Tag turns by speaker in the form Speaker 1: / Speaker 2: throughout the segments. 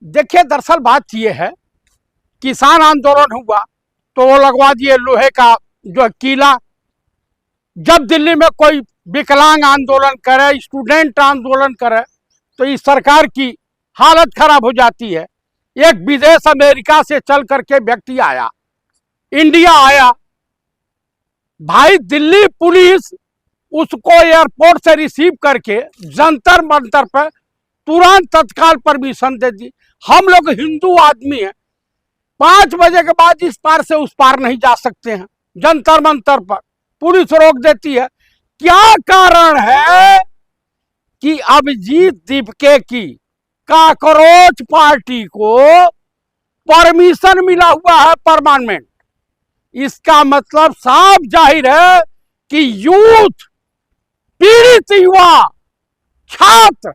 Speaker 1: देखिए, दरअसल बात ये है, किसान आंदोलन हुआ तो वो लगवा दिए लोहे का जो किला। जब दिल्ली में कोई विकलांग आंदोलन करे, स्टूडेंट आंदोलन करे, तो इस सरकार की हालत खराब हो जाती है। एक विदेश अमेरिका से चल करके व्यक्ति आया, इंडिया आया, भाई दिल्ली पुलिस उसको एयरपोर्ट से रिसीव करके जंतर मंतर पर तुरंत तत्काल परमिशन दे दी। हम लोग हिंदू आदमी हैं, 5 बजे के बाद इस पार से उस पार नहीं जा सकते हैं। जंतर मंतर पर पुलिस रोक देती है। क्या कारण है कि अभिजीत दीपके की कॉकरोच पार्टी को परमिशन मिला हुआ है परमानेंट? इसका मतलब साफ जाहिर है कि यूथ, पीड़ित युवा, छात्र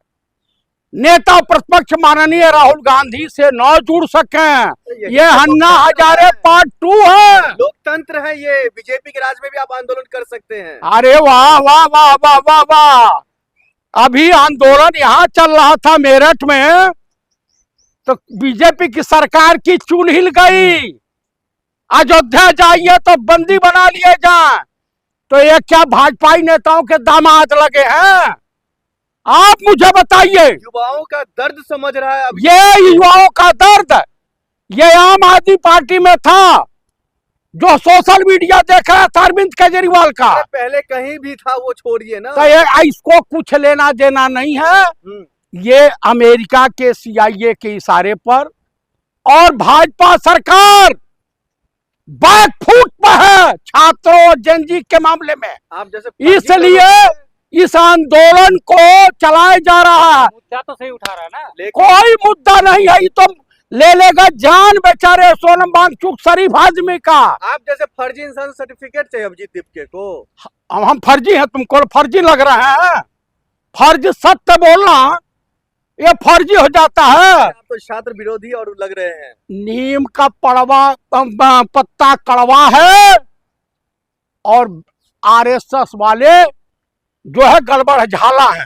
Speaker 1: नेता प्रतिपक्ष माननीय राहुल गांधी से न जुड़ सके। ये अन्ना हजारे पार्ट 2 है।
Speaker 2: लोकतंत्र है ये, बीजेपी के राज में भी आप आंदोलन कर सकते हैं।
Speaker 1: अरे वाह वाह वाह वाह वाह वाह। अभी आंदोलन यहाँ चल रहा था मेरठ में, तो बीजेपी की सरकार की चूल हिल गई। अयोध्या जाइए तो बंदी बना लिए जाए, तो ये क्या भाजपाई नेताओं के दामाद लगे हैं? आप मुझे बताइए।
Speaker 2: युवाओं का दर्द समझ रहा है अभी।
Speaker 1: ये युवाओं का दर्द ये आम आदमी पार्टी में था, जो सोशल मीडिया देख रहा था अरविंद केजरीवाल का।
Speaker 2: पहले कहीं भी था, वो छोड़िए ना।
Speaker 1: तो ये इसको कुछ लेना देना नहीं है। ये अमेरिका के CIA के इशारे पर और भाजपा सरकार बैकफुट पर है छात्रों और जेनजी के मामले में।
Speaker 2: आप जैसे
Speaker 1: इसलिए इस आंदोलन को चलाया जा रहा है।
Speaker 3: मुद्दा तो सही उठा रहा है ना,
Speaker 1: कोई मुद्दा नहीं है। ये तो ले लेगा जान बेचारे सोनम वांगचुक शरीफ आदमी का।
Speaker 2: आप जैसे फर्जी इंसान सर्टिफिकेट चाहिए अभिजीत दीपके को।
Speaker 1: हम फर्जी हैं? तुमको फर्जी लग रहा है? फर्जी सत्य बोलना ये फर्जी हो जाता है।
Speaker 2: आप तो छात्र विरोधी और लग रहे हैं।
Speaker 1: नीम का पत्ता कड़वा है और RSS वाले जो है गड़बड़ झाला है।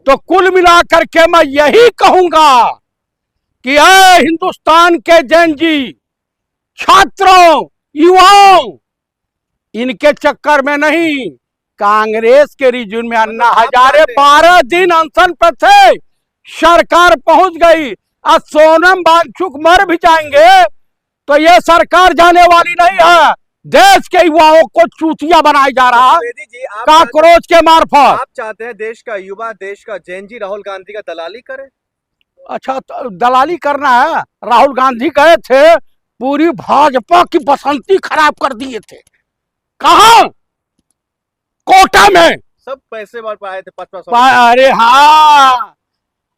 Speaker 1: तो कुल मिलाकर के मैं यही कहूंगा कि हिंदुस्तान के जेनजी, छात्रों, युवाओं, इनके चक्कर में नहीं, कांग्रेस के रिज्यूम में अन्ना हजारे 12 दिन अनशन पर थे, सरकार पहुंच गई। आज सोनम वांगचुक मर भी जाएंगे तो ये सरकार जाने वाली नहीं है। देश के युवाओं को चूतिया बनाया जा रहा है कॉकरोच के मार्फत।
Speaker 2: आप चाहते हैं देश का युवा, देश का जेनजी राहुल गांधी का दलाली करे?
Speaker 1: अच्छा, तो दलाली करना है? राहुल गांधी गए थे, पूरी भाजपा की बसंती खराब कर दिए थे। कहां? कोटा में
Speaker 2: सब पैसे बार पाए थे 500।
Speaker 1: अरे हाँ,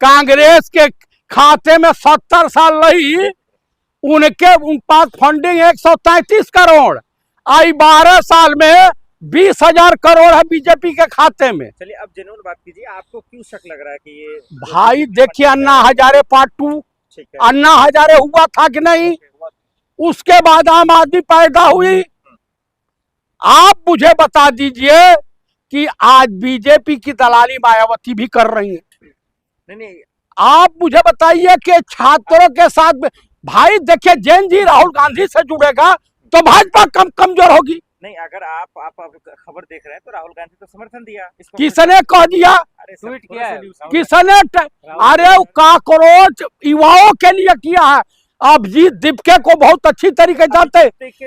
Speaker 1: कांग्रेस के खाते में 70 साल रही, उनके पास फंडिंग 133 करोड़ आई। 12 साल में 20,000 करोड़ है बीजेपी के खाते में।
Speaker 3: चलिए अब जेन्युइन बात कीजिए, आपको क्यों शक लग रहा है कि ये?
Speaker 1: भाई देखिए, अन्ना हजारे पार्ट 2, अन्ना हजारे हुआ था कि नहीं? उसके बाद आम आदमी पैदा हुई। आप मुझे बता दीजिए कि आज बीजेपी की दलाली मायावती भी कर रही है।
Speaker 3: नहीं,
Speaker 1: आप मुझे बताइए कि छात्रों के साथ भाई देखिए, जेनजी राहुल गांधी से जुड़ेगा तो भाजपा कमजोर होगी।
Speaker 3: नहीं, अगर आप खबर देख रहे हैं तो राहुल गांधी तो समर्थन दिया।
Speaker 1: किसने कह दिया?
Speaker 3: ट्वीट किया है
Speaker 1: किसने? अरे कॉकरोच युवाओं के लिए किया है। अभिजीत दीपके को बहुत अच्छी तरीके जानते,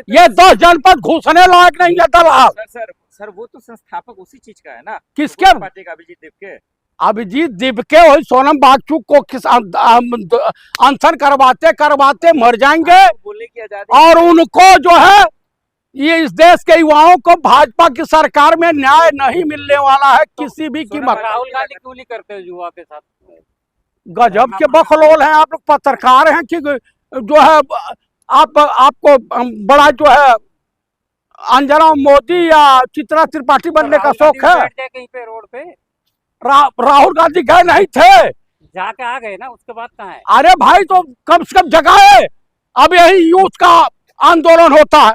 Speaker 1: ये 10 जनपद घुसने लायक नहीं है दलाल।
Speaker 3: सर वो तो संस्थापक उसी चीज का है ना।
Speaker 1: किसके?
Speaker 3: पार्टी का अभिजीत दीपके।
Speaker 1: अभिजीत दीपके वही सोनम वांगचुक को किस अनशन करवाते मर जाएंगे।
Speaker 3: बोलने की आजादी
Speaker 1: और उनको जो है, ये इस देश के युवाओं को भाजपा की सरकार में न्याय नहीं मिलने वाला है किसी भी कीमत।
Speaker 3: राहुल गांधी क्यों नहीं करते युवा के साथ?
Speaker 1: गजब के बखलोल हैं आप लोग, पत्रकार हैं कि जो है आपको बड़ा जो है अंजना मोदी या चित्रा त्रिपाठी बनने का शौक है?
Speaker 3: कहीं पे रोड पे
Speaker 1: राहुल गांधी गए नहीं थे,
Speaker 3: जाके आ गए ना, उसके बाद कहाँ है?
Speaker 1: अरे भाई तो कम से कम जगह है। अब यही यूथ का आंदोलन होता है,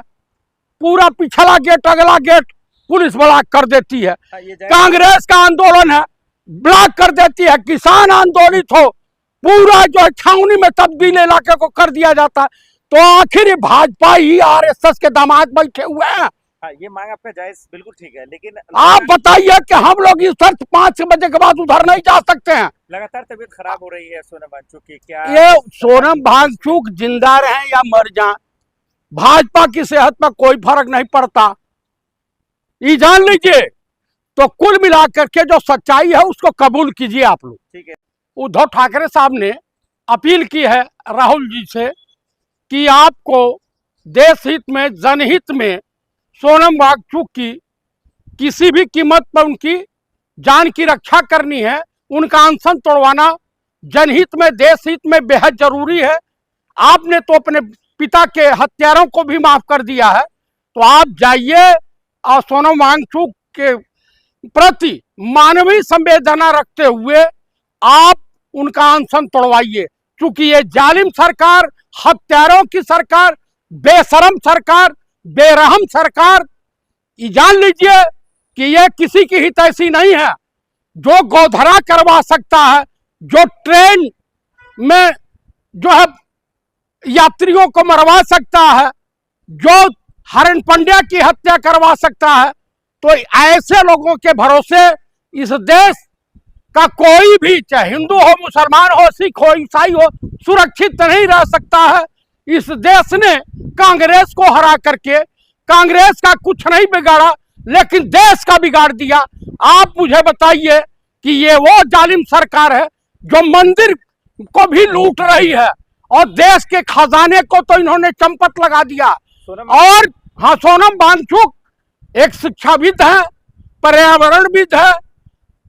Speaker 1: पूरा पिछला गेट अगला गेट पुलिस ब्लॉक कर देती है। कांग्रेस का आंदोलन है, ब्लॉक कर देती है। किसान आंदोलित हो पूरा जो है छावनी में तब्दील इलाके को कर दिया जाता है। तो आखिर ये भाजपा ही आरएसएस के दामाद बैठे हुए हैं।
Speaker 3: हाँ, ये मांग आपका जायज बिल्कुल ठीक है, लेकिन
Speaker 1: आप बताइए कि हम लोग इस वक्त 5 बजे के बाद उधर नहीं जा सकते हैं।
Speaker 3: लगातार तबीयत खराब हो रही है सोनम वांगचुक की, क्या
Speaker 1: ये सोनम वांगचुक जिंदा रहे या मर जाए, भाजपा की सेहत पर कोई फर्क नहीं पड़ता, ये जान लीजिए। तो कुल मिलाकर के जो सच्चाई है उसको कबूल कीजिए आप लोग।
Speaker 3: ठीक है।
Speaker 1: उद्धव ठाकरे साहब ने अपील की है राहुल जी से कि आपको देश हित में, जनहित में सोनम वांगचुक की किसी भी कीमत पर उनकी जान की रक्षा करनी है। उनका अनशन तोड़वाना जनहित में, देश हित में बेहद जरूरी है। आपने तो अपने पिता के हत्यारों को भी माफ कर दिया है, तो आप जाइए और सोनम वांगचुक के प्रति मानवीय संवेदना रखते हुए आप उनका अनशन तोड़वाइए। क्योंकि ये जालिम सरकार, हत्यारों की सरकार, बेशरम सरकार, बेरहम सरकार, ये जान लीजिए कि ये किसी की हितैषी नहीं है। जो गोधरा करवा सकता है, जो ट्रेन में जो है यात्रियों को मरवा सकता है, जो हरण पंड्या की हत्या करवा सकता है, तो ऐसे लोगों के भरोसे इस देश का कोई भी, चाहे हिंदू हो, मुसलमान हो, सिख हो, ईसाई हो, सुरक्षित नहीं रह सकता है। इस देश ने कांग्रेस को हरा करके, कांग्रेस का कुछ नहीं बिगाड़ा लेकिन देश का बिगाड़ दिया। आप मुझे बताइए कि ये वो जालिम सरकार है जो मंदिर को भी लूट रही है और देश के खजाने को तो इन्होंने चंपत लगा दिया। और हाँ, सोनम वांगचुक एक शिक्षाविद है, पर्यावरणविद है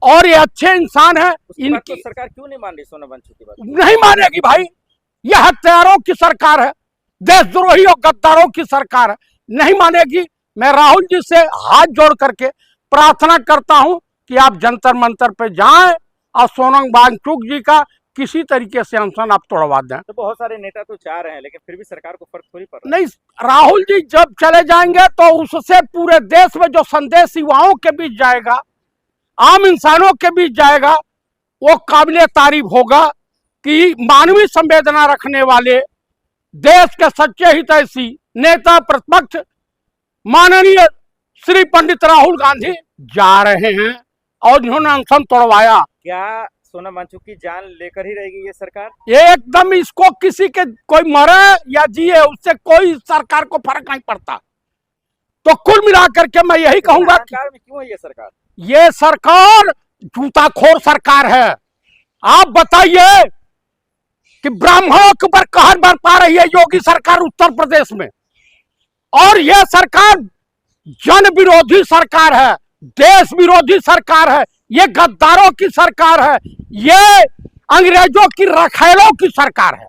Speaker 1: और ये अच्छे इंसान है।
Speaker 3: इनकी सरकार क्यों नहीं मान रही सोनम वांगचुक की बात?
Speaker 1: नहीं मानेगी भाई, यह हत्यारों की सरकार है, देशद्रोही और गद्दारों की सरकार है, नहीं मानेगी। मैं राहुल जी से हाथ जोड़ करके प्रार्थना करता हूं कि आप जंतर मंतर पे जाएं और सोनम वांगचुक जी का किसी तरीके से अनशन आप तोड़वा दें।
Speaker 3: तो बहुत सारे नेता तो चाह रहे हैं, लेकिन फिर भी सरकार को फर्क थोड़ी पड़ रहा है।
Speaker 1: नहीं, राहुल जी जब चले जाएंगे तो उससे पूरे देश में जो संदेश युवाओं के बीच जाएगा, आम इंसानों के बीच जाएगा, वो काबिले तारीफ होगा कि मानवीय संवेदना रखने वाले देश के सच्चे हितैषी नेता प्रतिपक्ष माननीय श्री पंडित राहुल गांधी जा रहे हैं और इन्होंने अनशन तोड़वाया।
Speaker 3: क्या सोनम वांगचुक की जान लेकर ही रहेगी ये सरकार?
Speaker 1: ये एकदम, इसको किसी के कोई मरे या जिए उससे कोई सरकार को फर्क नहीं पड़ता। तो कुल मिलाकर के मैं यही कहूंगा कि
Speaker 3: सरकार में क्यों है ये सरकार?
Speaker 1: ये सरकार जूताखोर सरकार है। आप बताइए कि ब्राह्मणों के ऊपर कहर बरपा रही है योगी सरकार उत्तर प्रदेश में, और यह सरकार जन विरोधी सरकार है, देश विरोधी सरकार है, ये गद्दारों की सरकार है, ये अंग्रेजों की रखेलों की सरकार है।